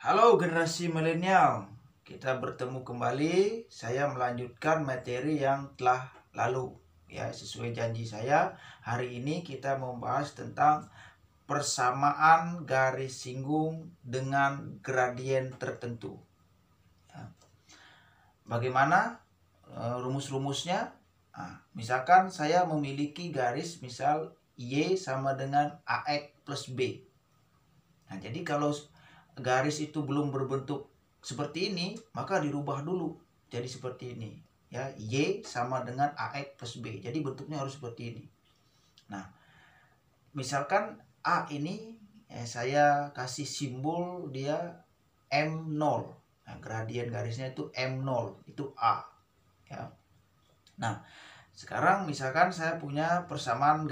Halo generasi milenial, kita bertemu kembali. Saya melanjutkan materi yang telah lalu. Ya, sesuai janji saya, hari ini kita membahas tentang persamaan garis singgung dengan gradien tertentu. Ya. Bagaimana rumus-rumusnya? Nah, misalkan saya memiliki garis, misal Y sama dengan AX plus B. Nah, jadi kalau garis itu belum berbentuk seperti ini, maka dirubah dulu jadi seperti ini. Ya, Y sama dengan AX plus B. Jadi bentuknya harus seperti ini. Nah, misalkan A ini saya kasih simbol dia M0. Nah, gradien garisnya itu M0, itu A. Ya. Nah, sekarang misalkan saya punya persamaan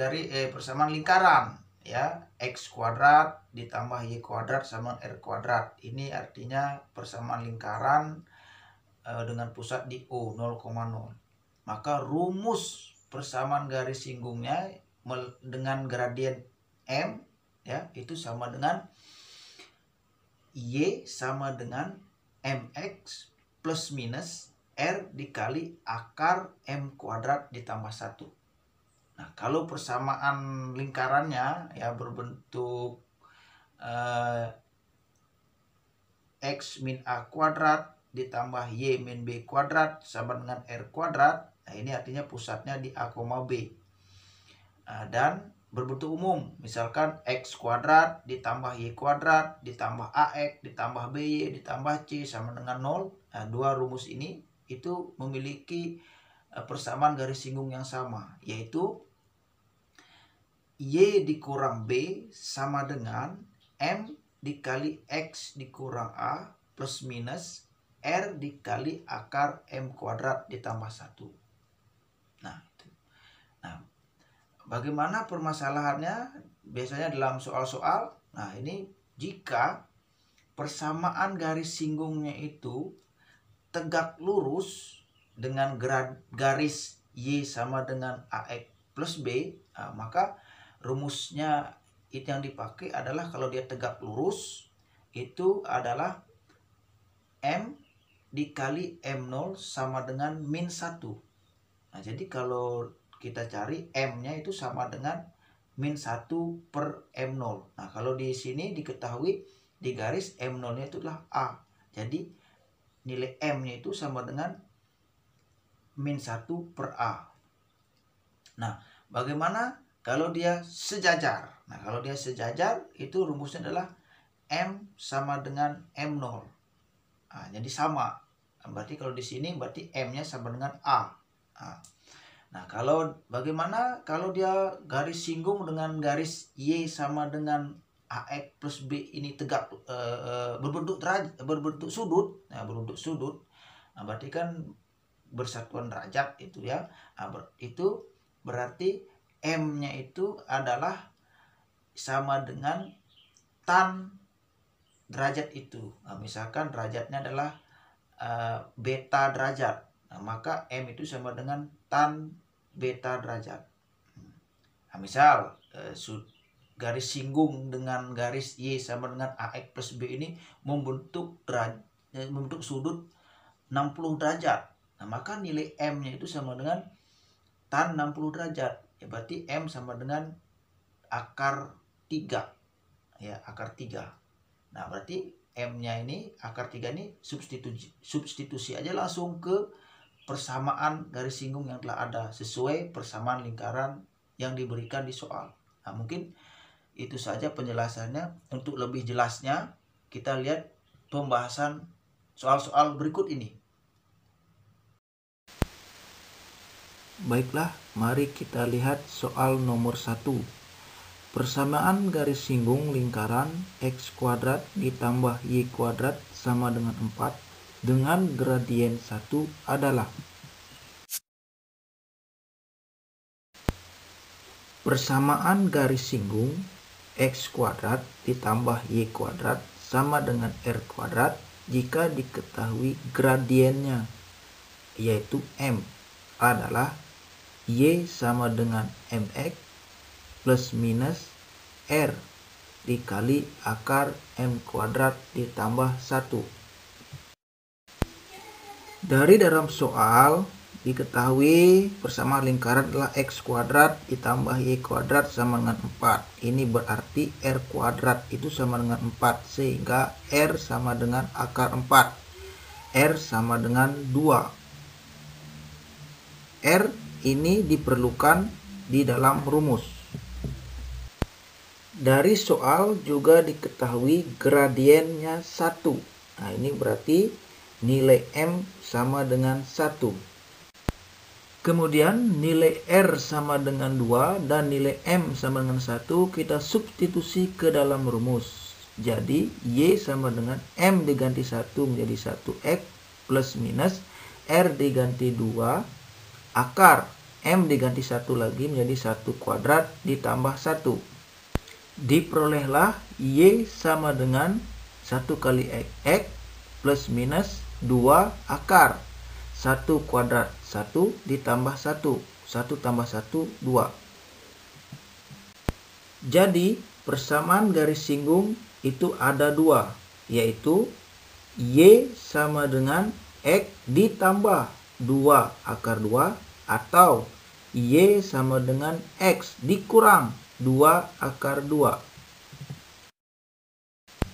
persamaan lingkaran, ya, x kuadrat ditambah y kuadrat sama r kuadrat. Ini artinya persamaan lingkaran dengan pusat di O 0,0. Maka rumus persamaan garis singgungnya dengan gradien M, ya, itu sama dengan y sama dengan mx plus minus R dikali akar M kuadrat ditambah 1. Nah, kalau persamaan lingkarannya ya berbentuk X min A kuadrat ditambah Y min B kuadrat sama dengan R kuadrat. Nah, ini artinya pusatnya di A, B. Nah, dan berbentuk umum, misalkan X kuadrat ditambah Y kuadrat ditambah AX ditambah BY ditambah C sama dengan 0. Nah, dua rumus ini itu memiliki persamaan garis singgung yang sama, yaitu Y dikurang B sama dengan M dikali X dikurang A plus minus R dikali akar M kuadrat ditambah 1. Nah, itu. Nah, bagaimana permasalahannya biasanya dalam soal-soal? Nah, ini jika persamaan garis singgungnya itu tegak lurus dengan garis Y sama dengan AX plus B, nah, maka rumusnya itu yang dipakai adalah kalau dia tegak lurus itu adalah M dikali M0 sama dengan min 1. Nah, jadi kalau kita cari M-nya itu sama dengan min 1 per M0. Nah, kalau di sini diketahui di garis M0-nya itu adalah A. Jadi nilai M-nya itu sama dengan min 1 per A. Nah, bagaimana kalau dia sejajar? Nah, kalau dia sejajar itu rumusnya adalah M sama dengan M0. Nah, jadi sama. Berarti kalau di sini berarti M-nya sama dengan A. Nah, kalau bagaimana kalau dia garis singgung dengan garis Y sama dengan AX plus B ini tegak berbentuk sudut. Nah, berbentuk sudut. Nah, berarti kan bersatuan derajat itu ya. Nah, itu berarti M-nya itu adalah sama dengan tan derajat itu. Nah, misalkan derajatnya adalah beta derajat. Nah, maka M itu sama dengan tan beta derajat. Nah, misal garis singgung dengan garis Y sama dengan AX plus B ini membentuk sudut 60 derajat. Nah, maka nilai M-nya itu sama dengan tan 60 derajat. Ya, berarti M sama dengan akar 3. Ya, akar 3. Nah, berarti M-nya ini, akar 3 ini substitusi aja langsung ke persamaan garis singgung yang telah ada sesuai persamaan lingkaran yang diberikan di soal. Nah, mungkin itu saja penjelasannya. Untuk lebih jelasnya kita lihat pembahasan soal-soal berikut ini. Baiklah, mari kita lihat soal nomor 1. Persamaan garis singgung lingkaran X kuadrat ditambah Y kuadrat sama dengan 4 dengan gradien 1 adalah. Persamaan garis singgung X kuadrat ditambah Y kuadrat sama dengan R kuadrat jika diketahui gradiennya, yaitu M adalah Y sama dengan MX plus minus R dikali akar M kuadrat ditambah 1. Dari dalam soal diketahui persamaan lingkaran adalah X kuadrat ditambah Y kuadrat sama dengan 4. Ini berarti R kuadrat itu sama dengan 4, sehingga R sama dengan akar 4. R sama dengan 2. R ini diperlukan di dalam rumus. Dari soal juga diketahui gradiennya 1. Nah, ini berarti nilai M sama dengan 1. Kemudian nilai R sama dengan 2 dan nilai M sama dengan 1 kita substitusi ke dalam rumus. Jadi Y sama dengan M diganti 1 menjadi 1X plus minus R diganti 2 akar M diganti 1 lagi menjadi 1 kuadrat ditambah 1. Diperolehlah Y sama dengan 1 kali X plus minus 2 akar 1 kuadrat 1 ditambah 1. 1 tambah 1, 2. Jadi persamaan garis singgung itu ada 2, yaitu Y sama dengan X ditambah 2 akar 2 atau Y sama dengan X dikurang 2 akar 2.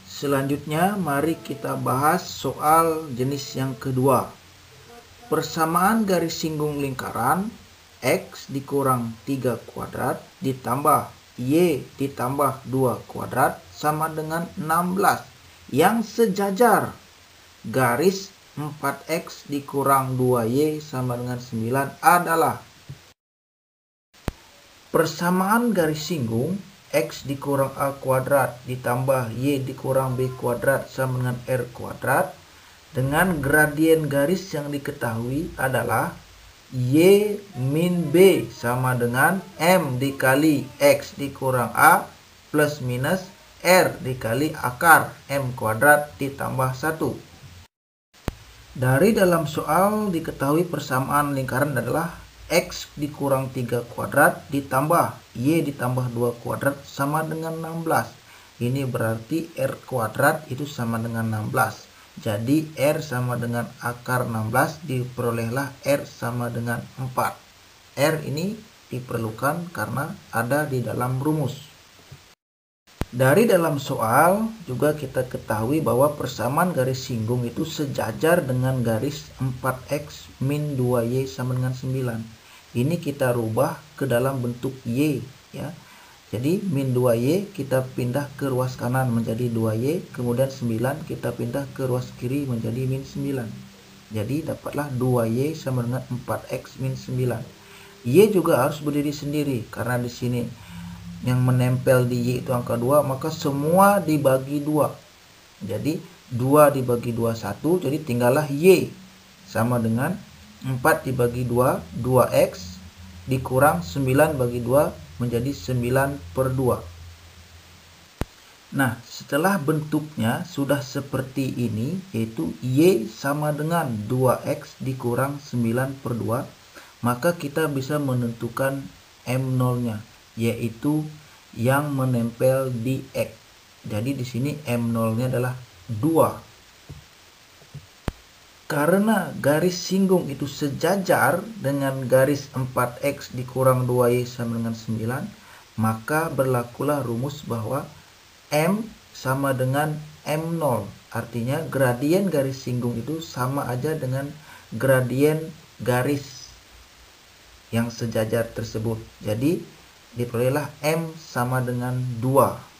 Selanjutnya mari kita bahas soal jenis yang kedua. Persamaan garis singgung lingkaran X dikurang 3 kuadrat ditambah Y ditambah 2 kuadrat sama dengan 16 yang sejajar. Garis 4X dikurang 2Y sama dengan 9 adalah persamaan garis singgung X dikurang A kuadrat ditambah Y dikurang B kuadrat sama dengan R kuadrat dengan gradien garis yang diketahui adalah Y min B sama dengan M dikali X dikurang A plus minus R dikali akar M kuadrat ditambah 1. Dari dalam soal diketahui persamaan lingkaran adalah X dikurang 3 kuadrat ditambah Y ditambah 2 kuadrat sama dengan 16. Ini berarti R kuadrat itu sama dengan 16. Jadi R sama dengan akar 16, diperolehlah R sama dengan 4. R ini diperlukan karena ada di dalam rumus. Dari dalam soal juga kita ketahui bahwa persamaan garis singgung itu sejajar dengan garis 4X min 2Y sama dengan 9. Ini kita rubah ke dalam bentuk Y, ya. Jadi min 2Y kita pindah ke ruas kanan menjadi 2Y, kemudian 9 kita pindah ke ruas kiri menjadi min 9. Jadi dapatlah 2Y sama dengan 4X min 9. Y juga harus berdiri sendiri karena di sini yang menempel di Y itu angka 2, maka semua dibagi 2. Jadi 2 dibagi 2 1, jadi tinggallah Y sama dengan 4 dibagi 2, 2X dikurang 9 bagi 2 menjadi 9/2. Nah, setelah bentuknya sudah seperti ini, yaitu Y sama dengan 2X dikurang 9/2, maka kita bisa menentukan M0-nya, yaitu yang menempel di X. Jadi di sini M0-nya adalah 2. Karena garis singgung itu sejajar dengan garis 4X dikurang 2Y sama dengan 9, maka berlakulah rumus bahwa M sama dengan M0. Artinya gradien garis singgung itu sama aja dengan gradien garis yang sejajar tersebut. Jadi diperolehlah M sama dengan 2.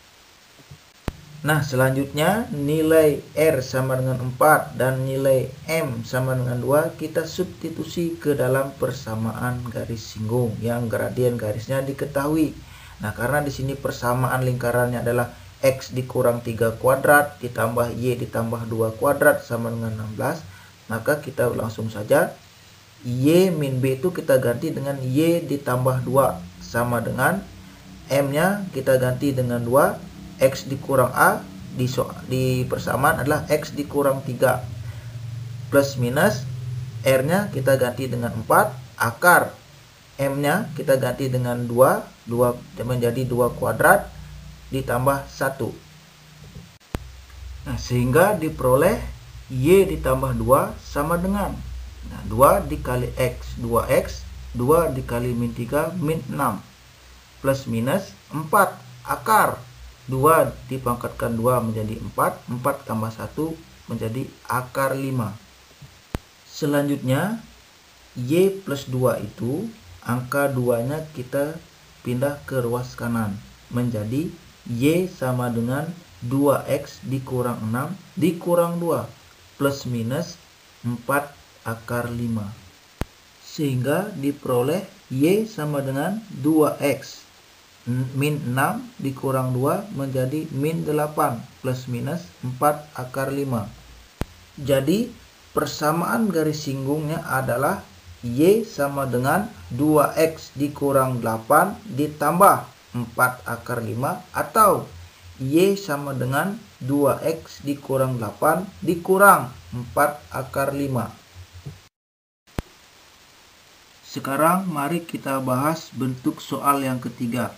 Nah, selanjutnya nilai R sama dengan 4 dan nilai M sama dengan 2 kita substitusi ke dalam persamaan garis singgung yang gradien garisnya diketahui. Nah, karena di sini persamaan lingkarannya adalah X dikurang 3 kuadrat ditambah Y ditambah 2 kuadrat sama dengan 16, maka kita langsung saja Y min B itu kita ganti dengan Y ditambah 2 sama dengan M-nya kita ganti dengan 2, X dikurang A di persamaan adalah X dikurang 3 plus minus R-nya kita ganti dengan 4, akar M-nya kita ganti dengan 2 menjadi 2 kuadrat ditambah 1. Nah, sehingga diperoleh Y ditambah 2 sama dengan 2 dikali X, 2X, 2 dikali min 3, min 6. Plus minus 4 akar 2 dipangkatkan 2 menjadi 4, 4 tambah 1 menjadi akar 5. Selanjutnya Y plus 2 itu angka 2-nya kita pindah ke ruas kanan menjadi Y sama dengan 2X dikurang 6 dikurang 2 plus minus 4 akar 5. Sehingga diperoleh Y sama dengan 2X min 6 dikurang 2 menjadi min 8 plus minus 4 akar 5. Jadi persamaan garis singgungnya adalah Y sama dengan 2X dikurang 8 ditambah 4 akar 5 atau Y sama dengan 2X dikurang 8 dikurang 4 akar 5. Sekarang mari kita bahas bentuk soal yang ketiga.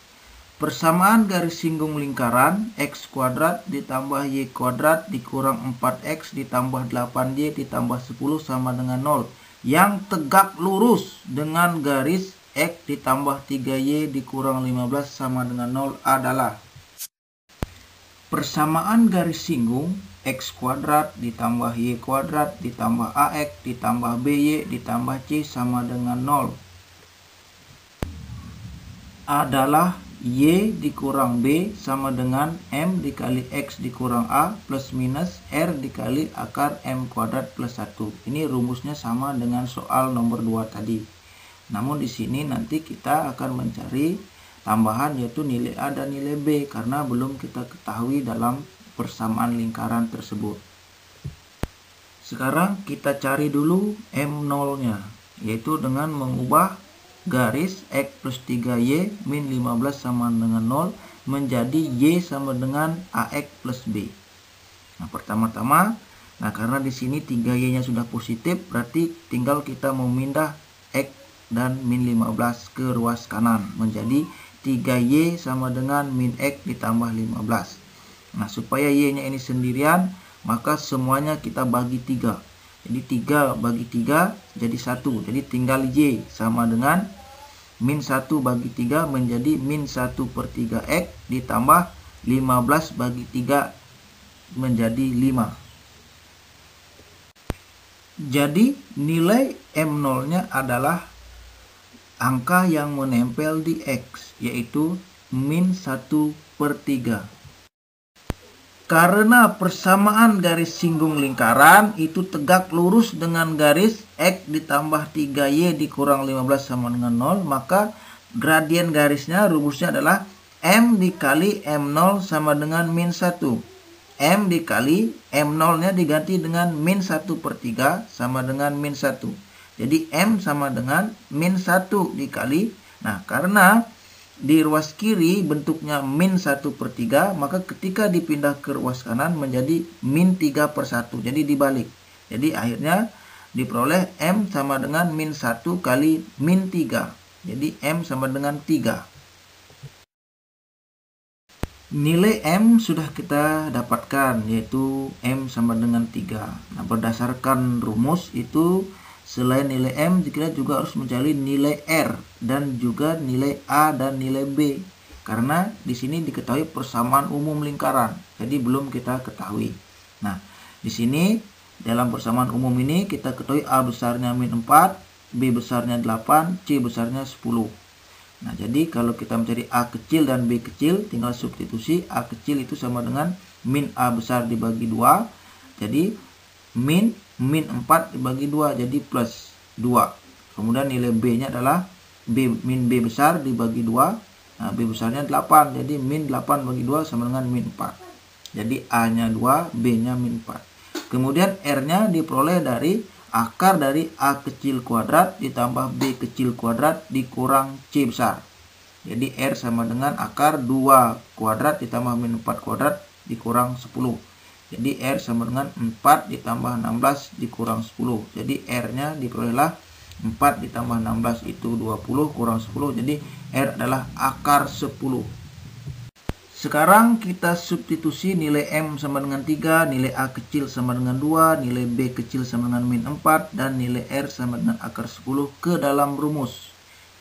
Persamaan garis singgung lingkaran X kuadrat ditambah Y kuadrat dikurang 4X ditambah 8Y ditambah 10 sama dengan 0 yang tegak lurus dengan garis X ditambah 3Y dikurang 15 sama dengan 0 adalah persamaan garis singgung X kuadrat ditambah Y kuadrat ditambah AX ditambah BY ditambah C sama dengan 0 adalah Y dikurang B sama dengan M dikali X dikurang A plus minus R dikali akar M kuadrat plus 1. Ini rumusnya sama dengan soal nomor 2 tadi. Namun di sini nanti kita akan mencari tambahan yaitu nilai A dan nilai B karena belum kita ketahui dalam persamaan lingkaran tersebut. Sekarang kita cari dulu M0-nya yaitu dengan mengubah garis X plus 3Y min 15 sama dengan 0 menjadi Y sama dengan AX plus B. Nah, pertama-tama, karena di sini 3Y-nya sudah positif, berarti tinggal kita memindah X dan min 15 ke ruas kanan menjadi 3Y sama dengan min X ditambah 15. Nah, supaya Y-nya ini sendirian, maka semuanya kita bagi 3. Jadi 3 bagi 3 jadi 1. Jadi tinggal Y sama dengan min 1 bagi 3 menjadi min 1 per 3X ditambah 15 bagi 3 menjadi 5. Jadi nilai M0-nya adalah angka yang menempel di X yaitu min 1 per 3. Karena persamaan garis singgung lingkaran itu tegak lurus dengan garis X ditambah 3Y dikurang 15 sama dengan 0, maka gradien garisnya rumusnya adalah M dikali M0 sama dengan min 1. M dikali M0-nya diganti dengan min 1 per 3 sama dengan min 1. Jadi M sama dengan min 1 dikali. Nah, karena di ruas kiri bentuknya min 1 per 3, maka ketika dipindah ke ruas kanan menjadi min 3 per 1. Jadi dibalik. Jadi akhirnya diperoleh M sama dengan min 1 kali min 3. Jadi M sama dengan 3. Nilai M sudah kita dapatkan yaitu M sama dengan 3. Nah, berdasarkan rumus itu selain nilai M, kita juga harus mencari nilai R dan juga nilai A dan nilai B. Karena di sini diketahui persamaan umum lingkaran, jadi belum kita ketahui. Nah, di sini dalam persamaan umum ini kita ketahui A besarnya min 4, B besarnya 8, C besarnya 10. Nah, jadi kalau kita mencari A kecil dan B kecil, tinggal substitusi. A kecil itu sama dengan min A besar dibagi 2. Jadi min 4 dibagi 2 jadi plus 2. Kemudian nilai B-nya adalah min B besar dibagi 2. Nah, B besarnya 8. Jadi min 8 bagi 2 sama dengan min 4. Jadi A-nya 2, B-nya min 4. Kemudian R-nya diperoleh dari akar dari A kecil kuadrat ditambah B kecil kuadrat dikurang C besar. Jadi R sama dengan akar 2 kuadrat ditambah min 4 kuadrat dikurang 10. Jadi R sama dengan 4 ditambah 16 dikurang 10. Jadi R-nya diperolehlah 4 ditambah 16 itu 20 kurang 10. Jadi R adalah akar 10. Sekarang kita substitusi nilai M sama dengan 3, nilai A kecil sama dengan 2, nilai B kecil sama dengan min 4, dan nilai R sama dengan akar 10 ke dalam rumus.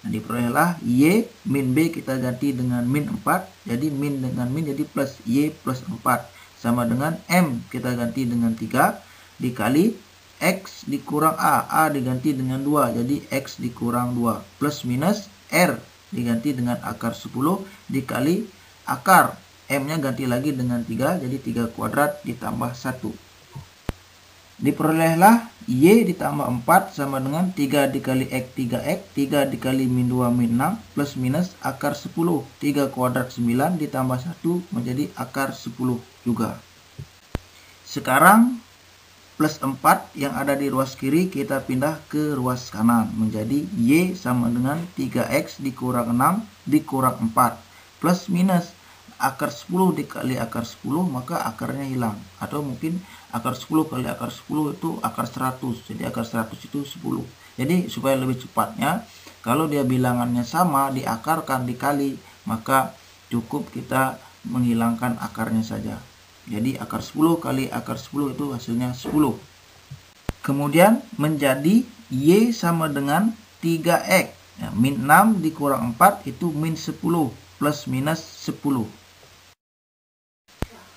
Nah, diperolehlah Y min B kita ganti dengan min 4, jadi min dengan min jadi plus Y plus 4, sama dengan M kita ganti dengan 3, dikali X dikurang A diganti dengan 2, jadi X dikurang 2, plus minus R diganti dengan akar 10, dikali akar M-nya ganti lagi dengan 3, jadi 3 kuadrat ditambah 1. Diperolehlah Y ditambah 4 sama dengan 3 dikali X 3X, 3 dikali min 2 min 6, plus minus akar 10. 3 kuadrat 9 ditambah 1 menjadi akar 10 juga. Sekarang plus 4 yang ada di ruas kiri kita pindah ke ruas kanan. Menjadi Y sama dengan 3X dikurang 6 dikurang 4. Plus minus akar 10 dikali akar 10, maka akarnya hilang. Atau mungkin akar 10 kali akar 10 itu akar 100. Jadi akar 100 itu 10. Jadi supaya lebih cepatnya, kalau dia bilangannya sama, diakarkan dikali, maka cukup kita menghilangkan akarnya saja. Jadi akar 10 kali akar 10 itu hasilnya 10. Kemudian menjadi Y sama dengan 3X. Ya, min 6 dikurang 4 itu min 10 plus minus 10.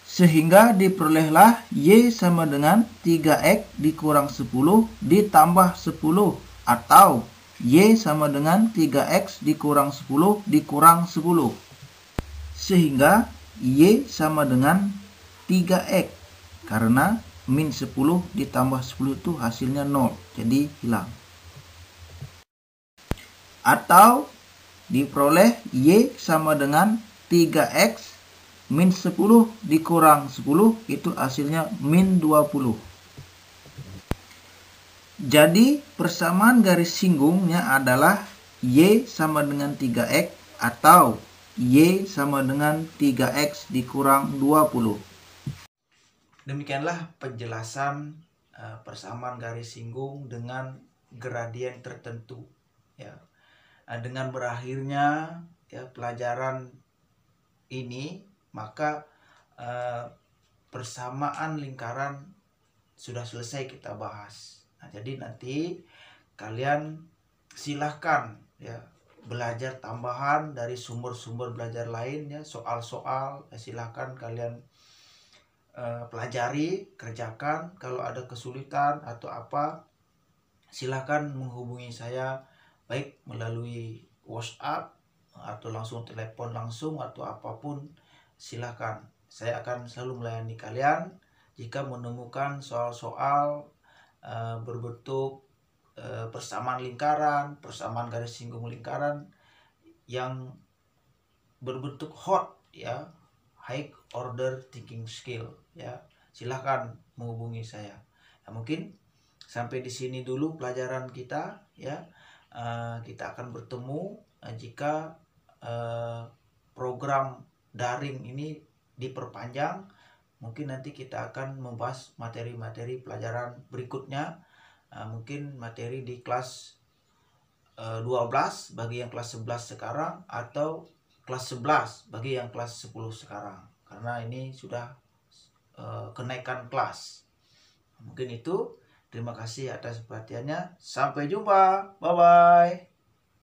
Sehingga diperolehlah Y sama dengan 3X dikurang 10 ditambah 10. Atau Y sama dengan 3X dikurang 10 dikurang 10. Sehingga Y sama dengan 3X. Karena min 10 ditambah 10 itu hasilnya 0. Jadi hilang. Atau diperoleh Y sama dengan 3X min 10 dikurang 10 itu hasilnya min 20. Jadi persamaan garis singgungnya adalah Y sama dengan 3X atau Y sama dengan 3X dikurang 20. Demikianlah penjelasan persamaan garis singgung dengan gradien tertentu. Ya. Dengan berakhirnya ya pelajaran ini, maka persamaan lingkaran sudah selesai kita bahas. Nah, jadi nanti kalian silahkan ya belajar tambahan dari sumber-sumber belajar lain ya, soal-soal ya, silahkan kalian pelajari, kerjakan. Kalau ada kesulitan atau apa, silahkan menghubungi saya baik melalui WhatsApp atau langsung telepon langsung atau apapun, silahkan. Saya akan selalu melayani kalian jika menemukan soal-soal berbentuk persamaan lingkaran, persamaan garis singgung lingkaran yang berbentuk hot ya, high order thinking skill ya. Silahkan menghubungi saya. Ya, mungkin sampai di sini dulu pelajaran kita ya. Kita akan bertemu jika program daring ini diperpanjang. Mungkin nanti kita akan membahas materi-materi pelajaran berikutnya. Mungkin materi di kelas 12 bagi yang kelas 11 sekarang, atau kelas 11 bagi yang kelas 10 sekarang. Karena ini sudah kenaikan kelas. Mungkin itu. Terima kasih atas perhatiannya. Sampai jumpa. Bye-bye.